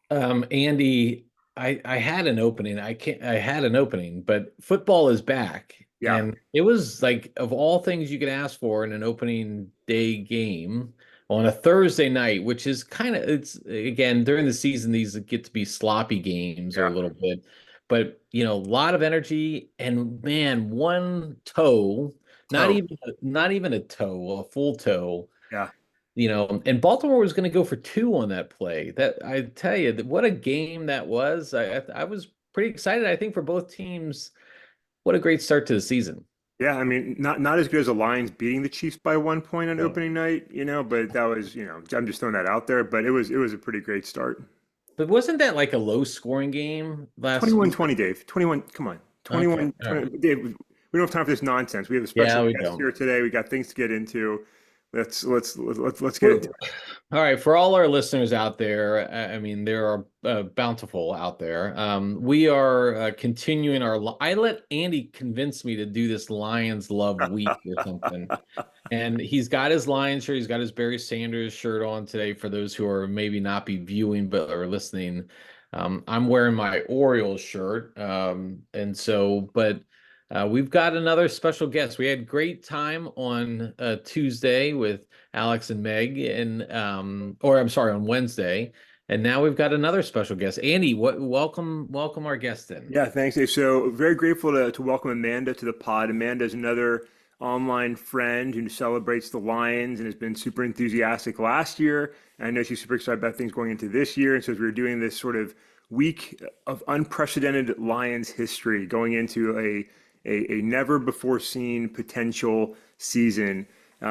Andy, I had an opening. I had an opening, but football is back. Yeah, And it was like of all things you could ask for in an opening day game on a Thursday night, which is kind of it's again during the season, these get to be sloppy games or a yeah. little bit. But a lot of energy and man, one toe, Toe. not even a toe, a full toe Yeah. and Baltimore was going to go for two on that play. That I tell you, what a game that was. I was pretty excited. I think for both teams, what a great start to the season. Yeah, I mean, not as good as the Lions beating the Chiefs by 1 point on No. opening night, but that was, I'm just throwing that out there, but it was a pretty great start. But wasn't that like a low scoring game last week? 21-20, Dave. 21, come on. Okay, 21, all right. 20, Dave, we don't have time for this nonsense. We have a special Yeah, we guest don't. here today. We got things to get into. Let's get We're, into it. all right, for all our listeners out there, I mean, there are bountiful out there. We are continuing our. I let Andy convince me to do this Lions Love Week or something. And he's got his Lions shirt. He's got his Barry Sanders shirt on today for those who are maybe not be viewing but are listening. I'm wearing my Orioles shirt. We've got another special guest. We had great time on Tuesday with Alex and Meg or I'm sorry, on Wednesday. And now we've got another special guest. Andy, welcome our guest in. Yeah, thanks, Dave. So very grateful to welcome Amanda to the pod. Amanda is another online friend who celebrates the Lions and has been super enthusiastic last year. And I know she's super excited about things going into this year. And so as we were doing this sort of week of unprecedented Lions history, going into a never before seen potential season,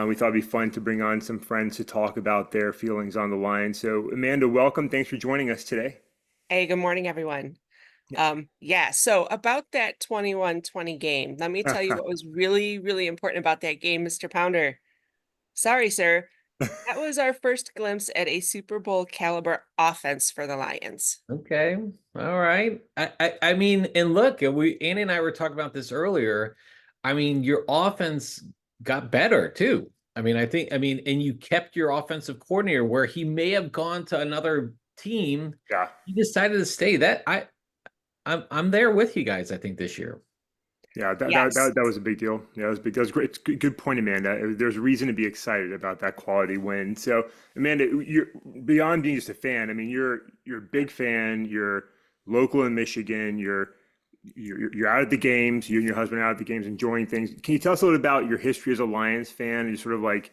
we thought it'd be fun to bring on some friends to talk about their feelings on the Lions. So Amanda, welcome. Thanks for joining us today. Hey, good morning, everyone. Yeah, so about that 21-20 game, let me tell you what was really, really important about that game, Mr. Pounder. Sorry, sir. That was our first glimpse at a Super Bowl caliber offense for the Lions. Okay. All right. I mean, and look, Andy and I were talking about this earlier. I mean, your offense got better too. And you kept your offensive coordinator where he may have gone to another team. Yeah. He decided to stay. I'm there with you guys, I think, this year. Yeah, that, that Yes. that that was a big deal. Yeah, it was big. That was great. It's good point, Amanda. There's reason to be excited about that quality win. So, Amanda, you're beyond being just a fan. I mean, you're a big fan. You're local in Michigan. You're out at the games. You and your husband are out at the games, enjoying things. Can you tell us a little about your history as a Lions fan and sort of like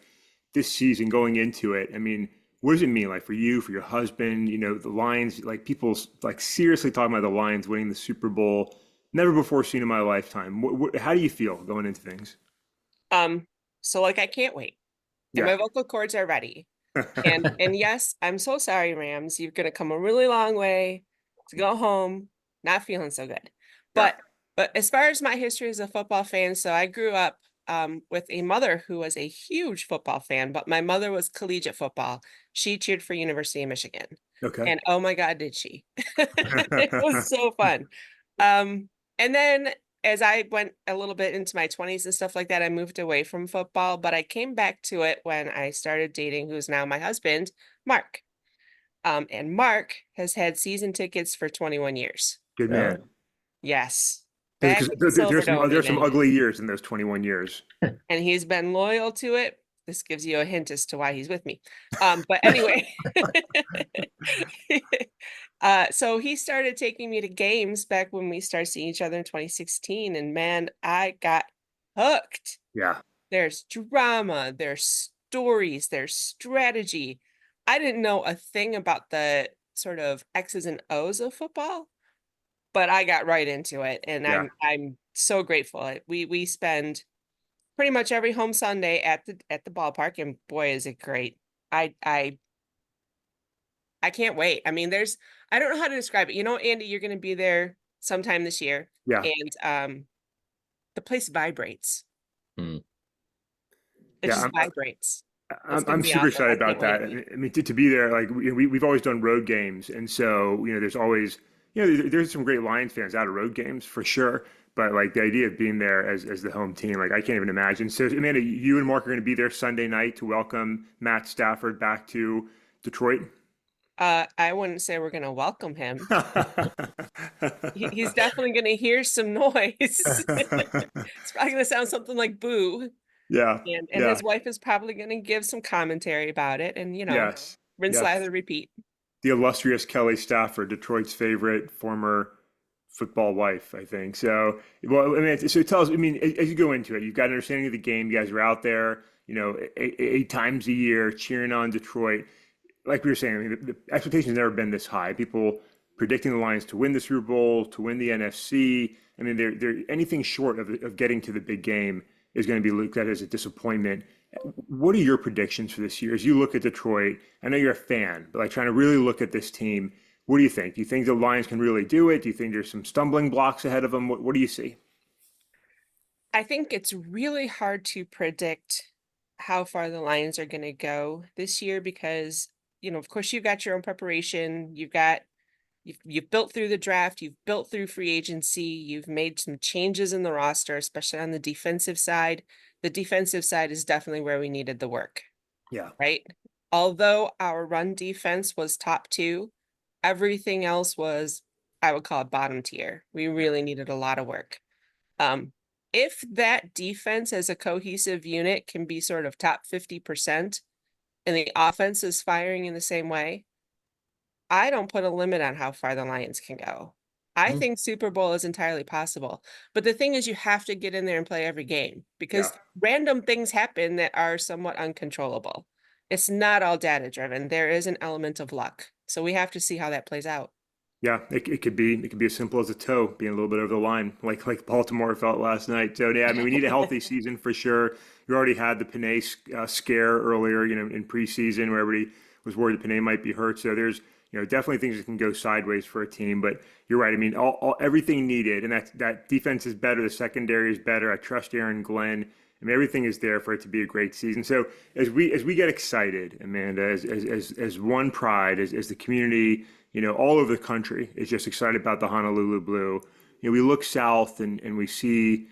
this season going into it? I mean, what does it mean like for you, for your husband? The Lions. Like people like seriously talking about the Lions winning the Super Bowl. Never before seen in my lifetime. How do you feel going into things? Um, so like I can't wait. And Yeah. my vocal cords are ready. And yes, I'm so sorry, Rams. You're gonna come a really long way to go home, not feeling so good. Yeah. But as far as my history as a football fan, so I grew up with a mother who was a huge football fan, but my mother was collegiate football. She cheered for University of Michigan. Okay. And oh my God, did she? It was so fun. Um, and then as I went a little bit into my 20s and stuff like that, I moved away from football, but I came back to it when I started dating who's now my husband, Mark. And Mark has had season tickets for 21 years. Good Oh, man. Yes. Back Because at the Silverdome there's some even. ugly years in those 21 years. And he's been loyal to it. This gives you a hint as to why he's with me. But anyway, so he started taking me to games back when we started seeing each other in 2016, and man, I got hooked. Yeah. There's drama, there's stories, there's strategy. I didn't know a thing about the sort of X's and O's of football, but I got right into it, and Yeah. I'm so grateful. We spend pretty much every home Sunday at the ballpark, and boy, is it great. I I I can't wait. I mean, I don't know how to describe it. Andy, you're going to be there sometime this year, Yeah. and the place vibrates. hmm. It Yeah. just vibrates. It's going I'm to be super awesome. I excited about can't wait. that. I mean, to be there, like we've always done road games, and so there's always there's some great Lions fans out of road games for sure. But like the idea of being there as the home team, like I can't even imagine. So Amanda, you and Mark are going to be there Sunday night to welcome Matt Stafford back to Detroit. I wouldn't say we're gonna welcome him. He's definitely gonna hear some noise. It's probably gonna sound something like boo. Yeah, And yeah, his wife is probably gonna give some commentary about it and yes, rinse, yes. lather, repeat. The illustrious Kelly Stafford, Detroit's favorite former football wife, I think. So, well, I mean, so tell us, I mean, as you go into it, you've got an understanding of the game. You guys are out there, eight times a year cheering on Detroit. Like we were saying, I mean, the expectations have never been this high. People predicting the Lions to win the Super Bowl, to win the NFC. I mean, they're anything short of getting to the big game is going to be looked at as a disappointment. What are your predictions for this year as you look at Detroit? I know you're a fan, but like trying to really look at this team, what do you think? Do you think the Lions can really do it? Do you think there's some stumbling blocks ahead of them? What do you see? I think it's really hard to predict how far the Lions are gonna go this year because, of course you've got your own preparation, you've built through the draft, you've built through free agency, you've made some changes in the roster, especially on the defensive side. The defensive side is definitely where we needed the work, Yeah, right? Although our run defense was top two, everything else was, I would call it bottom tier. We really needed a lot of work. Um, if that defense as a cohesive unit can be sort of top 50% and the offense is firing in the same way, I don't put a limit on how far the Lions can go. I Mm. think Super Bowl is entirely possible. But the thing is, you have to get in there and play every game yeah. because random things happen that are somewhat uncontrollable. It's not all data driven. There is an element of luck. So we have to see how that plays out. Yeah, it could be as simple as a toe being a little bit over the line, like Baltimore felt last night. So yeah, I mean we need a healthy season for sure. You already had the Panay scare earlier, in preseason where everybody was worried that Panay might be hurt. So there's definitely things that can go sideways for a team. But you're right. I mean everything needed, and that defense is better. The secondary is better. I trust Aaron Glenn. I mean everything is there for it to be a great season. So as we get excited, Amanda, as one pride, as the community all over the country is just excited about the Honolulu Blue. We look south and we see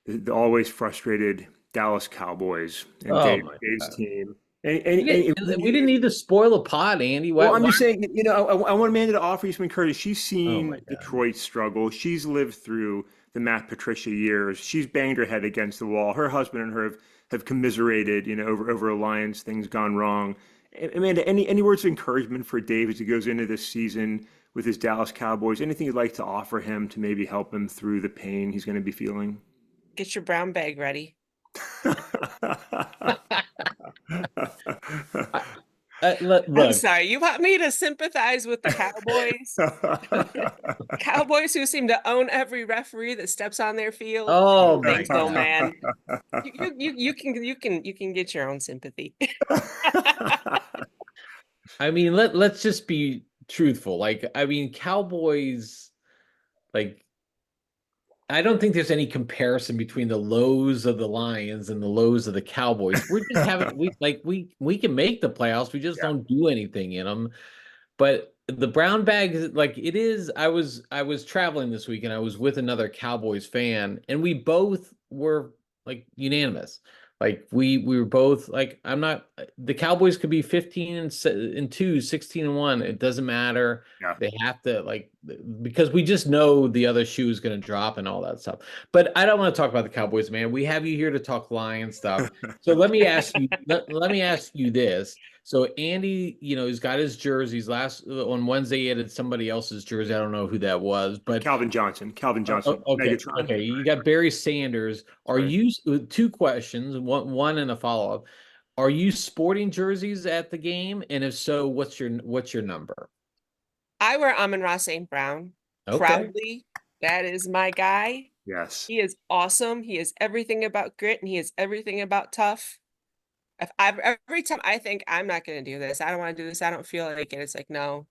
the always frustrated Dallas Cowboys and Oh my Dave's God. team. We didn't need to spoil the pot, Andy. Well, Why, I'm why? just saying, I want Amanda to offer you some encouragement. She's Oh my seen God. Detroit struggle. She's lived through the Matt Patricia years. She's banged her head against the wall. Her husband and her have commiserated, over Alliance things gone wrong. Amanda, any words of encouragement for Dave as he goes into this season with his Dallas Cowboys? Anything you'd like to offer him to maybe help him through the pain he's going to be feeling? Get your brown bag ready. I, I'm look. sorry. You want me to sympathize with the Cowboys? Cowboys who seem to own every referee that steps on their field. I Oh don't my think so, God. man. You can get your own sympathy. I mean, let's just be truthful. Like, I mean, Cowboys, like, I don't think there's any comparison between the lows of the Lions and the lows of the Cowboys. We're just having we can make the playoffs, we just Yeah, don't do anything in them. But the brown bag, like it is, I was traveling this week and I was with another Cowboys fan, and we both were like unanimous. Like we were both like, I'm not, the Cowboys could be 15 and 2, 16 and 1. It doesn't matter. yeah. They have to like, because we just know the other shoe is going to drop and all that stuff. But I don't want to talk about the Cowboys, man. We have you here to talk Lion stuff. So let me ask you this. So Andy, he's got his jerseys. Last on Wednesday, he added somebody else's jersey. I don't know who that was, but Calvin Johnson, okay, Megatron. okay. You got Barry Sanders. That's Are right. you two questions, one and a follow up? Are you sporting jerseys at the game? And if so, what's your number? I wear Amon-Ra St. Brown Okay. proudly. That is my guy. Yes. He is awesome. He is everything about grit and he is everything about tough. Every time I think I'm not going to do this, I don't want to do this, I don't feel like it. It's like, no,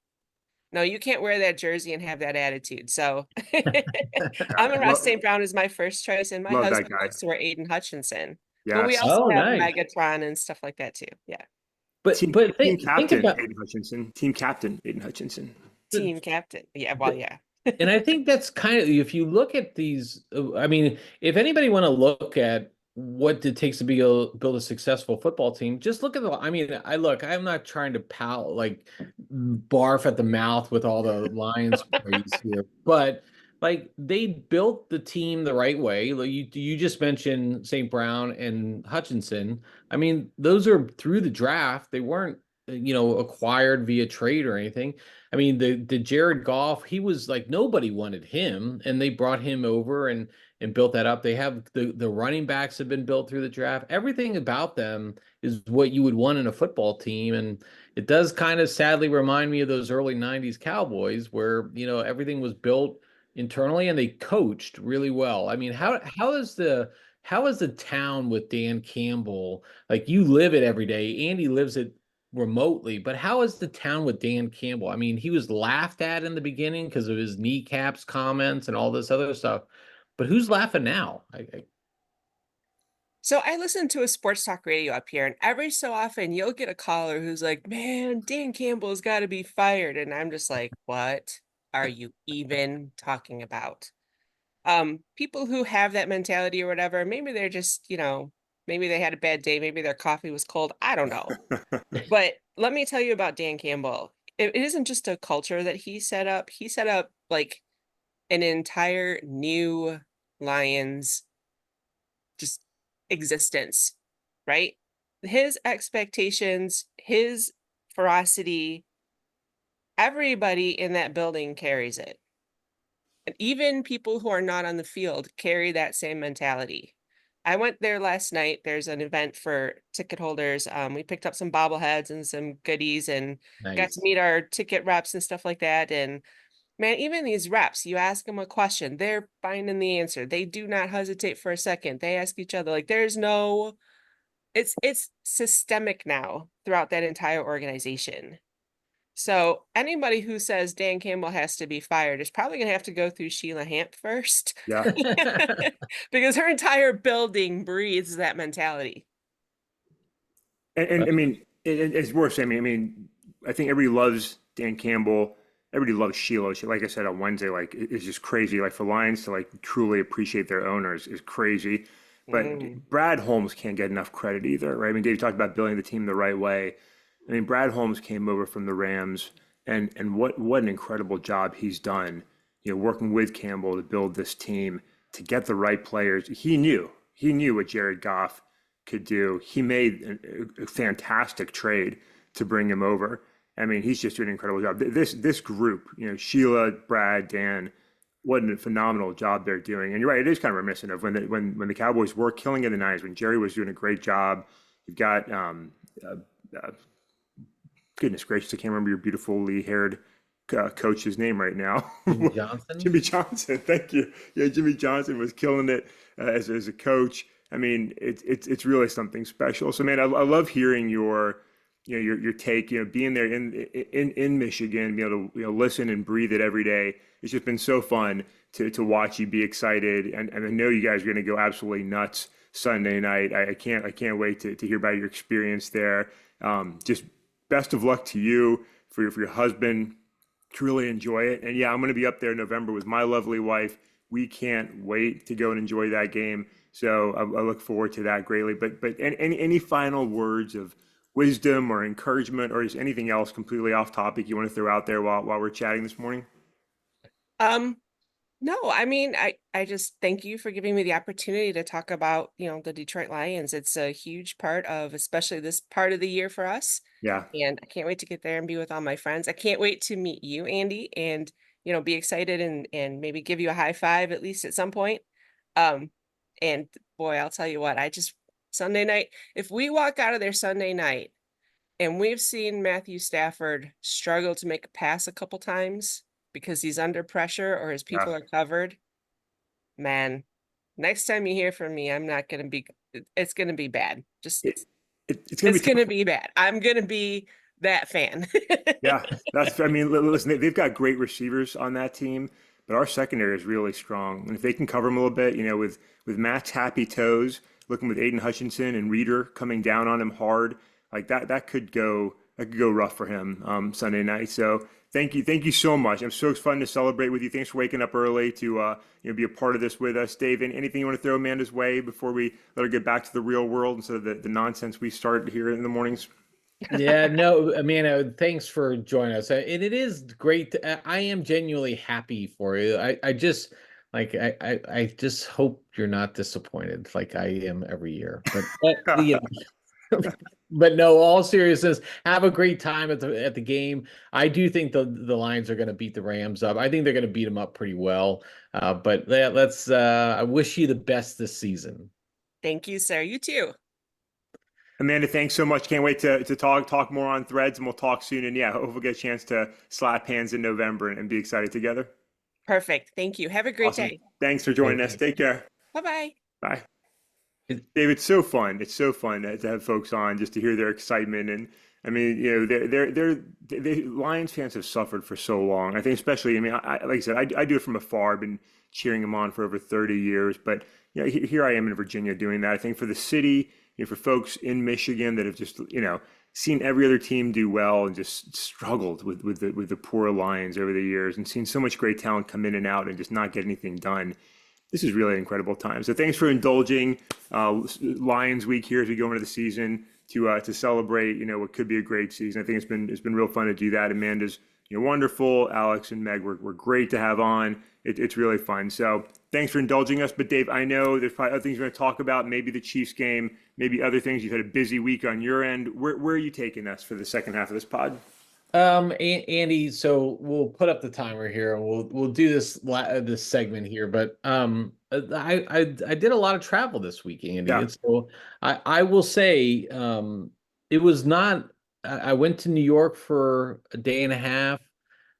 no, you can't wear that jersey and have that attitude. So Yeah. Amon-Ra St. Brown is my first choice, and my Love that husband guy. likes to wear Aiden Hutchinson. But we Yes. also Oh, have nice. Megatron and stuff like that too. Yeah. But Team but team think captain about Aiden Hutchinson. Team captain Aiden Hutchinson. Team captain. Yeah, well, yeah. and I think that's kind of, if you look at these, I mean, if anybody want to look at what it takes to build a successful football team. Just look at the. I mean, I'm not trying to pout like barf at the mouth with all the Lions praise here, but like they built the team the right way. Like you just mentioned St. Brown and Hutchinson. I mean, those are through the draft. They weren't acquired via trade or anything. I mean, the Jared Goff, he was like nobody wanted him, and they brought him over and built that up. They have the running backs have been built through the draft. Everything about them is what you would want in a football team. And it does kind of sadly remind me of those early 90s Cowboys where, everything was built internally and they coached really well. I mean, how is the town with Dan Campbell? Like you live it every day. Andy lives it remotely, but how is the town with Dan Campbell? I mean, he was laughed at in the beginning because of his kneecaps comments and all this other stuff. But who's laughing now? So I listen to a sports talk radio up here, and every so often you'll get a caller who's like, "Man, Dan Campbell's got to be fired," and I'm just like, "What are you even talking about?" People who have that mentality or whatever, maybe they're just, maybe they had a bad day, maybe their coffee was cold. I don't know. But let me tell you about Dan Campbell. It isn't just a culture that he set up. He set up like an entire new Lions just existence, right? His expectations, his ferocity, everybody in that building carries it. And even people who are not on the field carry that same mentality. I went there last night. There's an event for ticket holders. We picked up some bobbleheads and some goodies and got to Nice. meet our ticket reps and stuff like that. And man, even these reps, you ask them a question, they're finding the answer. They do not hesitate for a second. They ask each other, like there's no, it's systemic now throughout that entire organization. So anybody who says Dan Campbell has to be fired is probably gonna have to go through Sheila Hamp first. Yeah. Because her entire building breathes that mentality. And I mean, it's worth saying. I think everybody loves Dan Campbell. Everybody loves Sheila. Like I said on Wednesday, like it's just crazy. Like for Lions to like truly appreciate their owners is crazy. Mm. But Brad Holmes can't get enough credit either, right? I mean, Dave talked about building the team the right way. I mean, Brad Holmes came over from the Rams, and what an incredible job he's done. Working with Campbell to build this team to get the right players. He knew what Jared Goff could do. He made a fantastic trade to bring him over. I mean, he's just doing an incredible job. This group, Sheila, Brad, Dan, what a phenomenal job they're doing. And you're right, it is kind of reminiscent of when the Cowboys were killing in the '90s, when Jerry was doing a great job. You've got uh, uh, goodness gracious, I can't remember your beautifully haired coach's name right now. Jimmy Johnson? Jimmy Johnson, thank you. Yeah, Jimmy Johnson was killing it as a coach. I mean, it's really something special. So, man, I love hearing your take. Being there in Michigan, being able to listen and breathe it every day. It's just been so fun to watch you be excited, and I know you guys are going to go absolutely nuts Sunday night. I can't wait to hear about your experience there. Just best of luck to you for your husband. Truly enjoy it. And yeah, I'm going to be up there in November with my lovely wife. We can't wait to go and enjoy that game. So I look forward to that greatly. But any final words of wisdom or encouragement, or is anything else completely off topic you want to throw out there while we're chatting this morning? Um, no, I mean, I just thank you for giving me the opportunity to talk about, the Detroit Lions. It's a huge part of, especially this part of the year for us. Yeah. And I can't wait to get there and be with all my friends. I can't wait to meet you, Andy, and be excited and maybe give you a high five at least at some point. Um, and boy, I'll tell you what, I just Sunday night, if we walk out of there Sunday night and we've seen Matthew Stafford struggle to make a pass a couple times because he's under pressure or his Yeah. people are covered, man, next time you hear from me, I'm not gonna be it's gonna be bad. Just It, it's going to it's be gonna tough. be bad. I'm gonna be that fan. Yeah, I mean, listen, they've got great receivers on that team, but our secondary is really strong. And if they can cover them a little bit, with Matt's happy toes, looking with Aiden Hutchinson and Reader coming down on him hard, like that could go that could go rough for him Sunday night. So thank you so much. I'm so fun to celebrate with you. Thanks for waking up early to be a part of this with us, Dave. And anything you want to throw Amanda's way before we let her get back to the real world instead of the nonsense we start here in the mornings? Yeah, no, Amanda, thanks for joining us. And it is great. I am genuinely happy for you. I just I just hope you're not disappointed like I am every year. But no, all seriousness, have a great time at the game. I do think the Lions are going to beat the Rams up. I think they're going to beat them up pretty well. But let's I wish you the best this season. Thank you, sir. You too. Amanda, thanks so much. Can't wait to talk more on Threads, and we'll talk soon. And yeah, hope we'll get a chance to slap hands in November and be excited together. Perfect. Thank you. Have a great Awesome. day. Thanks for joining us. Take care. Bye-bye. Bye. It- Dave, it's so fun. It's so fun to have folks on just to hear their excitement. And I mean, you know, they Lions fans have suffered for so long. I think, especially, I mean, like I said, I do it from afar. I've been cheering them on for over 30 years. But you know, here I am in Virginia doing that. I think for the city, you know, for folks in Michigan that have just, you know, seen every other team do well and just struggled with the poor Lions over the years and seen so much great talent come in and out and just not get anything done. This is really an incredible time. So thanks for indulging Lions Week here as we go into the season to celebrate, you know, what could be a great season. I think it's been real fun to do that. Amanda's, you know, wonderful. Alex and Meg were great to have on. It's really fun. So thanks for indulging us. But Dave, I know there's probably other things we're going to talk about. Maybe the Chiefs game, maybe other things. You've had a busy week on your end. Where are you taking us for the second half of this pod? Andy, so we'll put up the timer here and we'll do this segment here. But I did a lot of travel this week, Andy, Yeah. and so I will say it was not. I went to New York for a day and a half.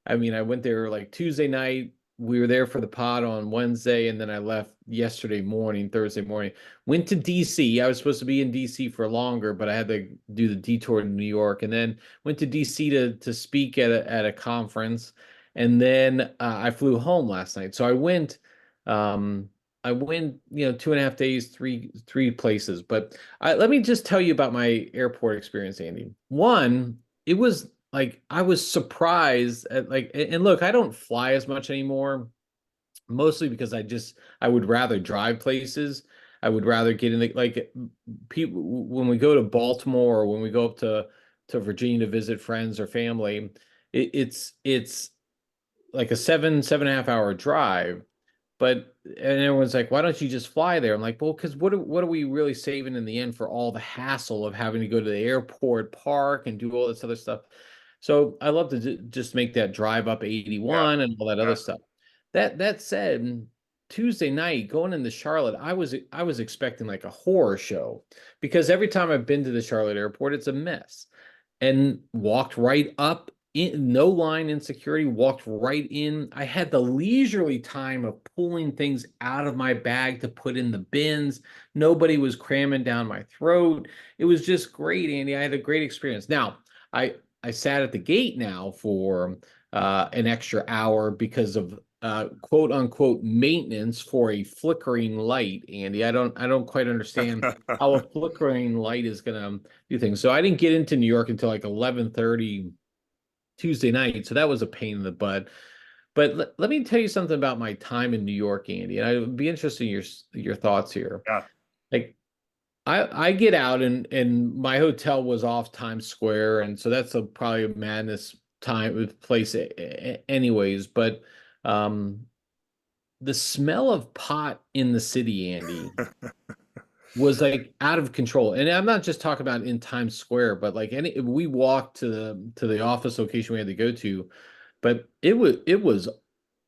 I mean, I went there like Tuesday night. We were there for the pod on Wednesday, and then I left yesterday morning, Thursday morning. Went to DC. I was supposed to be in DC for longer, but I had to do the detour to New York, and then went to DC to speak at a conference, and then I flew home last night. So I went, you know, 2.5 days, three places. But let me just tell you about my airport experience, Andy. One, it was like I was surprised at like, and look, I don't fly as much anymore, mostly because I would rather drive places. I would rather get in the like people when we go to Baltimore or when we go up to Virginia to visit friends or family, it's like a 7.5 hour drive. But and everyone's like, why don't you just fly there? I'm like, well, because what are we really saving in the end for all the hassle of having to go to the airport, park, and do all this other stuff? So I love to just make that drive up Yeah. 81 and all that other Yeah. stuff. That said, Tuesday night going into Charlotte, I was expecting like a horror show because every time I've been to the Charlotte airport, it's a mess and walked right up in no line in security, walked right in. I had the leisurely time of pulling things out of my bag to put in the bins. Nobody was cramming down my throat. It was just great, Andy. I had a great experience. Now, I sat at the gate now for an extra hour because of quote unquote maintenance for a flickering light, Andy. I don't quite understand how a flickering light is gonna do things. So I didn't get into New York until like 11:30 Tuesday night. So that was a pain in the butt. But let me tell you something about my time in New York, Andy. And I would be interested in your thoughts here. Yeah. Like I get out and my hotel was off Times Square, and so that's probably a madness time place anyways. But um the smell of pot in the city, Andy, was like out of control. And I'm not just talking about in Times Square, but like we walked to the office location we had to go to, but it was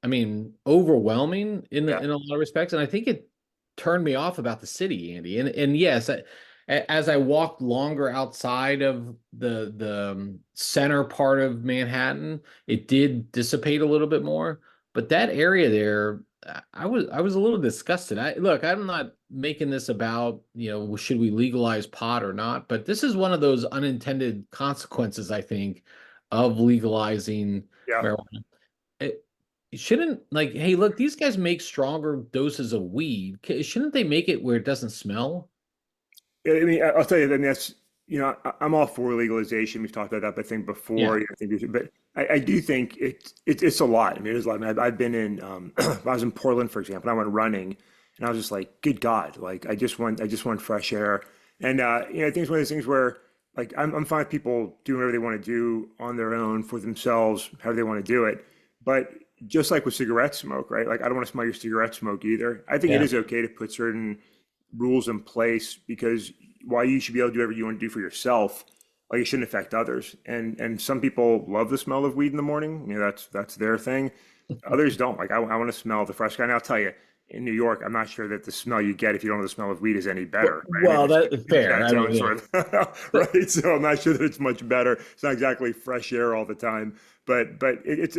I mean overwhelming Yeah. in a lot of respects. And I think it turned me off about the city, Andy. And yes, as I walked longer outside of the center part of Manhattan, it did dissipate a little bit more. But that area there, I was a little disgusted. Look, I'm not making this about, you know, should we legalize pot or not, but this is one of those unintended consequences, I think, of legalizing Yeah. marijuana. It shouldn't like, hey, look, these guys make stronger doses of weed. Shouldn't they make it where it doesn't smell? I mean, I'll tell you. I mean, that's I'm all for legalization. We've talked about that, I think before. Yeah. I think, but I do think it's a lot. I mean, it's a lot. I mean, I've been in, I was in Portland, for example. And I went running, and I was just like, good God, like I just want fresh air. And I think it's one of those things where, like, I'm fine with people doing whatever they want to do on their own for themselves, however they want to do it. But just like with cigarette smoke, right? Like, I don't want to smell your cigarette smoke either. I think it Yeah. is okay to put certain rules in place because while you should be able to do whatever you want to do for yourself, like it shouldn't affect others. And some people love the smell of weed in the morning. That's their thing. Others don't. Like I want to smell the fresh guy. And I'll tell you, in New York, I'm not sure that the smell you get if you don't know the smell of weed is any better, right? I mean, Well, that's it's got fair. its I own mean, yeah. sort of But right. So I'm not sure that it's much better. It's not exactly fresh air all the time, but it's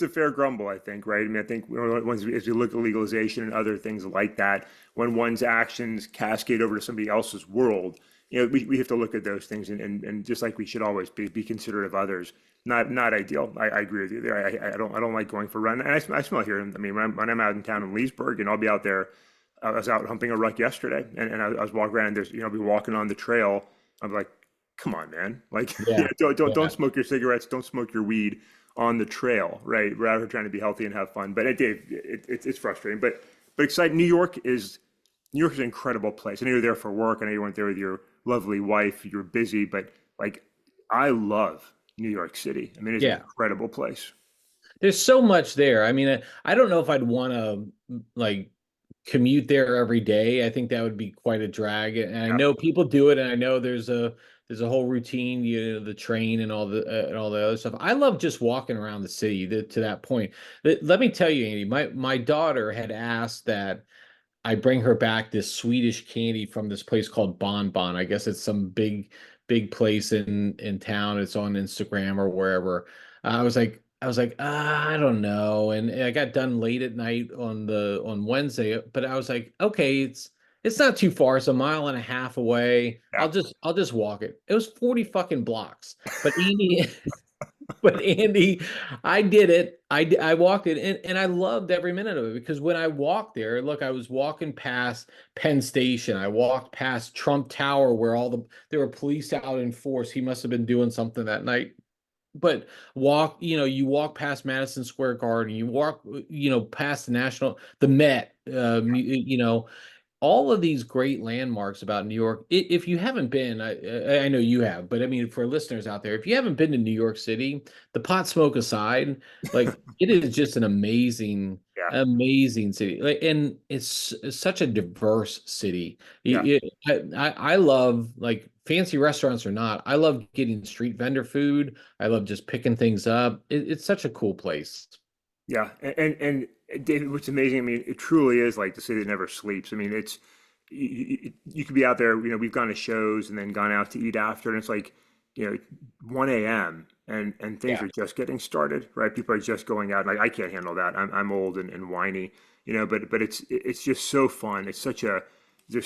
a fair grumble, I think, right? I mean, I think as you look at legalization and other things like that, when one's actions cascade over to somebody else's world, we have to look at those things and just like we should always be considerate of others. Not ideal. I agree with you there. I don't like going for a run. And I smell here. I mean, when I'm out in town in Leesburg and I'll be out there, I was out humping a ruck yesterday and I was walking around and I'll be walking on the trail. I'm like, come on, man. Like, yeah, don't yeah. smoke your cigarettes. Don't smoke your weed on the trail, right? We're out here trying to be healthy and have fun. But Dave, it's frustrating, but exciting. New York is an incredible place. I know you're there for work. I know you went there with your lovely wife. You're busy, but like, I love New York City. I mean, it's an Yeah. incredible place. There's so much there. I mean, I don't know if I'd want to like commute there every day. I think that would be quite a drag. And I Yeah, know people do it, and I know there's a whole routine, the train and all the other stuff. I love just walking around the city to that point. Let me tell you, Andy, my daughter had asked that I bring her back this Swedish candy from this place called Bon Bon. I guess it's some big place in town. It's on Instagram or wherever. I was like, I don't know. And I got done late at night on Wednesday, but I was like, okay, it's not too far. It's a mile and a half away. yeah, I'll just walk it. It was 40 fucking blocks. But Andy, but Andy, I did it. I walked it and I loved every minute of it because when I walked there, look, I was walking past Penn Station. I walked past Trump Tower where there were police out in force. He must have been doing something that night. But you walk past Madison Square Garden, you walk, past the Met, all of these great landmarks about New York. If you haven't been, I know you have, but I mean, for listeners out there, if you haven't been to New York City, the pot smoke aside, like it is just an amazing, yeah, amazing city. Like, and it's such a diverse city. yeah. I love like fancy restaurants or not. I love getting street vendor food. I love just picking things up. It's such a cool place. Yeah, and David, what's amazing, I mean, it truly is like the city that never sleeps. I mean, you could be out there, we've gone to shows and then gone out to eat after, and it's like, 1 a.m. and things Yeah. are just getting started, right? People are just going out, and like I can't handle that. I'm old and whiny, but it's just so fun. There's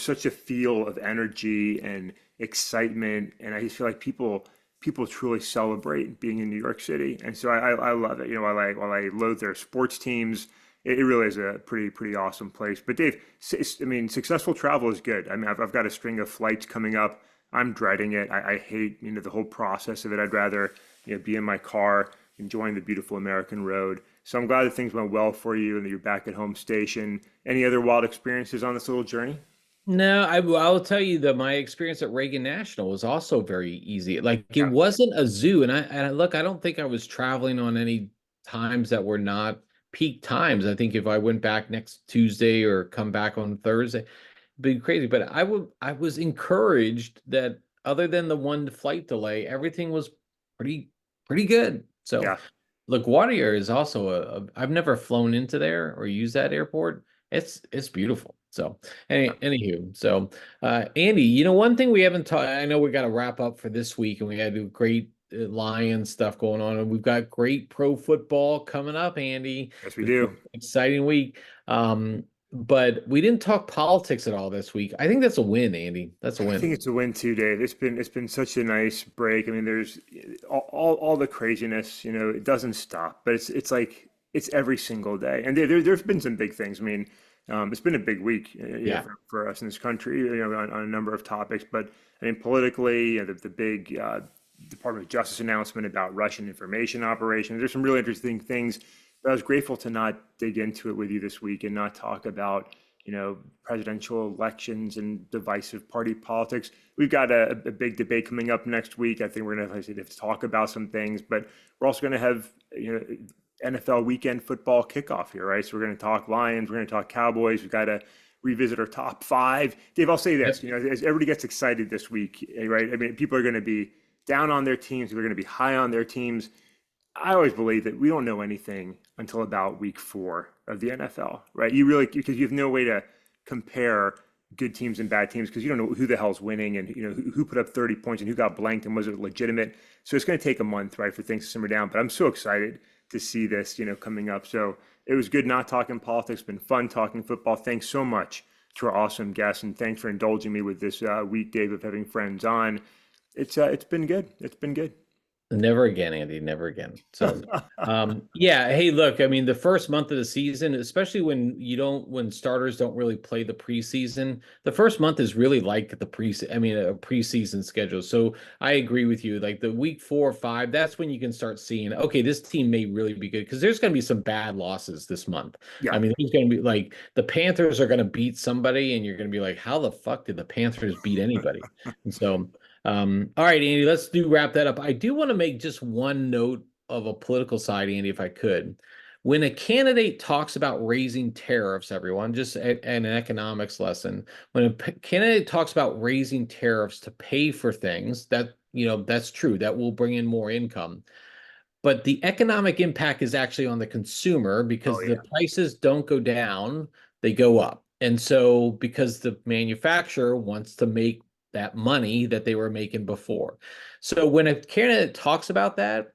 such a feel of energy and excitement, and I just feel like people truly celebrate being in New York City, and so I love it. While I loathe their sports teams, it really is a pretty awesome place. But Dave, I mean, successful travel is good. I mean, I've got a string of flights coming up. I'm dreading it. I hate the whole process of it. I'd rather be in my car enjoying the beautiful American road. So I'm glad that things went well for you and that you're back at home station. Any other wild experiences on this little journey? No, I'll tell you that my experience at Reagan National was also very easy. Like it Yeah, wasn't a zoo, look, I don't think I was traveling on any times that were not peak times. I think if I went back next Tuesday or come back on Thursday, it'd be crazy. But I was encouraged that other than the one flight delay, everything was pretty pretty good. So yeah, LaGuardia is also I've never flown into there or used that airport. It's beautiful. So yeah. anywho, so Andy, one thing we haven't talked. I know we got to wrap up for this week, and we had a great Lions stuff going on, and we've got great pro football coming up. Andy, Yes, we it's an do. exciting week. But we didn't talk politics at all this week. I think that's a win, Andy. That's a I win. think it's a win too, Dave. It's been such a nice break. I mean, there's all the craziness, it doesn't stop, but it's like it's every single day. And there's been some big things. I mean, It's been a big week, Yeah. for us in this country, on a number of topics. But I mean, politically, the big Department of Justice announcement about Russian information operations. There's some really interesting things. But I was grateful to not dig into it with you this week and not talk about, presidential elections and divisive party politics. We've got a big debate coming up next week. I think we're going to have to talk about some things, but we're also going to have, NFL weekend football kickoff here, right? So we're going to talk Lions, we're going to talk Cowboys. We've got to revisit our top five. Dave, I'll say this, Yep. as everybody gets excited this week, right? I mean, people are going to be down on their teams, they're going to be high on their teams. I always believe that we don't know anything until about week 4 of the NFL, right? You really, because you have no way to compare good teams and bad teams because you don't know who the hell's winning and who put up 30 points and who got blanked and was it legitimate. So it's going to take a month, right, for things to simmer down. But I'm so excited to see this, coming up. So it was good not talking politics. Been fun talking football. Thanks so much to our awesome guests, and thanks for indulging me with this week, Dave, of having friends on. It's been good. It's been good. Never again, Andy. Never again. So, yeah. Hey, look. I mean, the first month of the season, especially when starters don't really play the preseason, the first month is really like the I mean, a preseason schedule. So I agree with you. Like the week 4 or 5, that's when you can start seeing, okay, this team may really be good because there's going to be some bad losses this month. Yeah. I mean, there's going to be like the Panthers are going to beat somebody, and you're going to be like, how the fuck did the Panthers beat anybody? And so. All right, Andy, let's wrap that up. I do want to make just one note of a political side, Andy, if I could. When a candidate talks about raising tariffs, everyone, just an economics lesson, when a candidate talks about raising tariffs to pay for things, that's true. That will bring in more income. But the economic impact is actually on the consumer Oh because the yeah. prices don't go down, they go up. And so because the manufacturer wants to make that money that they were making before. So when a candidate talks about that,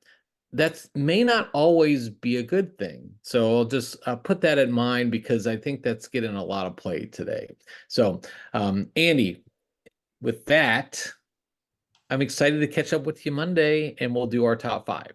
that may not always be a good thing. So I'll just put that in mind because I think that's getting a lot of play today. So, Andy, with that, I'm excited to catch up with you Monday and we'll do our top 5.